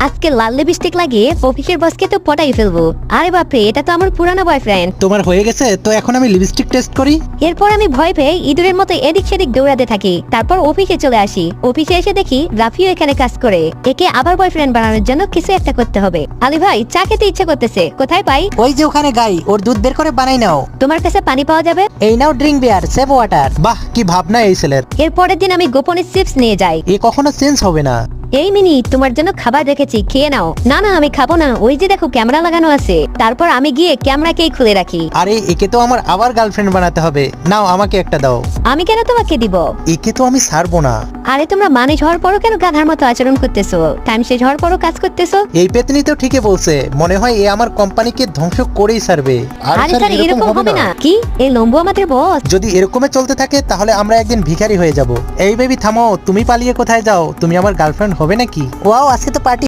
আজকে লাল লিপস্টিক লাগিয়ে অফিসের বসকে তো পটাই ফেলবো। আরে বাপরে, এটা তো আমার পুরানো বয়ফ্রেন্ড। তোমার হয়ে গেছে তো এখন আমি লিপস্টিক টেস্ট করি। এরপর আমি ভয় পেয়ে ইঁদুরের মতো এদিক সেদিক দৌড়াতে থাকি। তারপর অফিসে চলে আসি। অফিসে এসে দেখি রাফিও এখানে কাজ করে। একে আবার বয়ফ্রেন্ড বানানোর জন্য কিছু একটা করতে হবে। আলী ভাই, চা খেতে ইচ্ছে করতেছে, কোথায় পাই? ওই যে ওখানে গাই, ওর দুধ বের করে বানাই নাও। তোমার কাছে পানি পাওয়া যাবে? এই নাও ড্রিঙ্ক বিয়ার, সেভ ওয়াটার। বাহ, কি ভাবনা এই ছেলের। এর পরের দিন আমি গোপনে চিপস নিয়ে যাই। এ কখনো চেঞ্জ হবে না। এই মিনি, তোমার জন্য খাবার রেখেছি, খেয়ে নাও। না না, আমি খাবো না, ওই যে দেখো ক্যামেরা লাগানো আছে। তারপর আমি গিয়ে ক্যামেরাকেই খুলে রাখি। আরে একে তো আমার আবার গার্লফ্রেন্ড বানাতে হবে। নাও আমাকে একটা দাও। আমি কেন তোমাকে দিব? একে তো আমি ছাড়বো না। আরে তোমরা মানুষ হওয়ার পরও কেন গাধার মতো আচরণ করতেছো? টাইম শেষ হওয়ার পরও কাজ করতেছো। এই পেতনি তো ঠিকই বলছে, মনে হয় এ আমার কোম্পানিকে ধ্বংস করেই ছাড়বে। আরে স্যার, এরকম হবে না। কি এই লম্বু আমাদের বস? যদি এরকমে চলতে থাকে তাহলে আমরা একদিন ভিখারি হয়ে যাব। এই বেবি থামো, তুমি পালিয়ে কোথায় যাও? তুমি আমার গার্লফ্রেন্ড হবে নাকি? ওয়াও, আজকে তো পার্টি